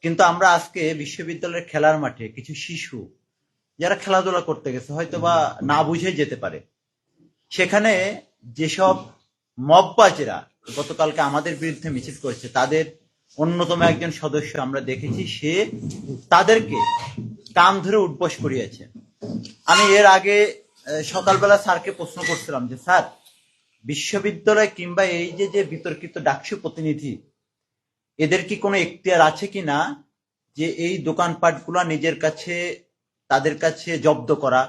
কিন্তু আমরা আজকে বিশ্ববিদ্যালয়ের খেলার মাঠে কিছু শিশু যারা খেলাধুলা করতে গেছে হয়তো বা না বুঝে যেতে পারে, সেখানে যেসব মববাজেরা গতকালকে আমাদের বিরুদ্ধে মিছিল করেছে তাদের অন্যতম একজন সদস্য আমরা দেখেছি, সে তাদেরকে কান ধরে উঠবস করিয়েছে। আমি এর আগে সকালবেলা স্যারকে প্রশ্ন করছিলাম যে স্যার, বিশ্ববিদ্যালয় কিংবা এই যে যে বিতর্কিত ডাকসু প্রতিনিধি, এদের কি কোনো এখতিয়ার আছে কিনা যে এই দোকানপাটগুলো নিজের কাছে তাদের কাছে জব্দ করা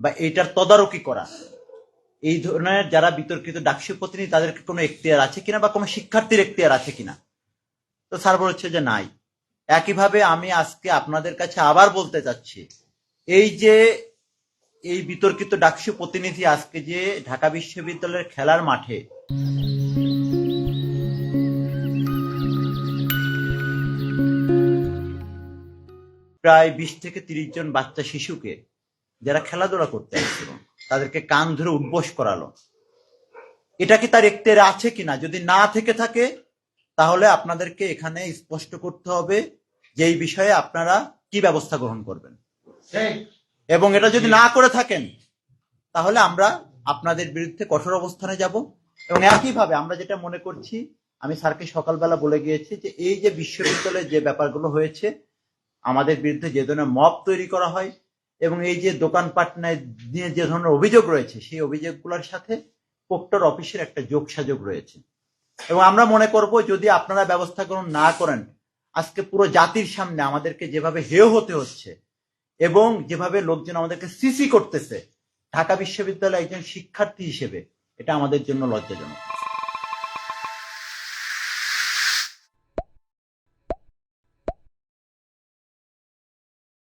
বা এইটার তদারকি করা? এই ধরনের যারা বিতর্কিত ডাকসু প্রতিনিধি তাদেরকে কোনো এখতিয়ার আছে কিনা বা কোনো শিক্ষার্থীর এখতিয়ার আছে কিনা? তো স্যার বলছে যে নাই। একইভাবে আমি আজকে আপনাদের কাছে আবার বলতে চাচ্ছি, এই যে এই বিতর্কিত ডাকসু প্রতিনিধি আজকে যে ঢাকা বিশ্ববিদ্যালয়ের খেলার মাঠে প্রায় 20 থেকে 30 জন বাচ্চা শিশুকে যারা খেলাধুলা করতে আসছিল তাদেরকে কান ধরে উঠবোস করালো, এটা কি তার এখতিয়ারে আছে কিনা? যদি না থেকে থাকে তাহলে আপনাদেরকে এখানে স্পষ্ট করতে হবে যে এই বিষয়ে আপনারা কি ব্যবস্থা গ্রহণ করবেন, এবং এটা যদি না করে থাকেন তাহলে আমরা আপনাদের বিরুদ্ধে কঠোর অবস্থানে যাব। এবং একইভাবে আমরা যেটা মনে করছি, আমি স্যারকে সকালবেলা বলে গিয়েছি যে এই যে বিশ্ববিদ্যালয়ে যে ব্যাপারগুলো হয়েছে, আমাদের বিরুদ্ধে যে ধরনের মব তৈরি করা হয় এবং এই যে দোকানপাট নিয়ে যে ধরনের অভিযোগ রয়েছে, সেই অভিযোগগুলোর সাথে প্রক্টর অফিসের একটা যোগসাযোগ রয়েছে। এবং আমরা মনে করব যদি আপনারা ব্যবস্থা গ্রহণ না করেন, আজকে পুরো জাতির সামনে আমাদেরকে যেভাবে হেয় হতে হচ্ছে এবং যেভাবে লোকজন আমাদেরকে সিসি করতেছে ঢাকা বিশ্ববিদ্যালয়ে একজন শিক্ষার্থী হিসেবে, এটা আমাদের জন্য লজ্জাজনক।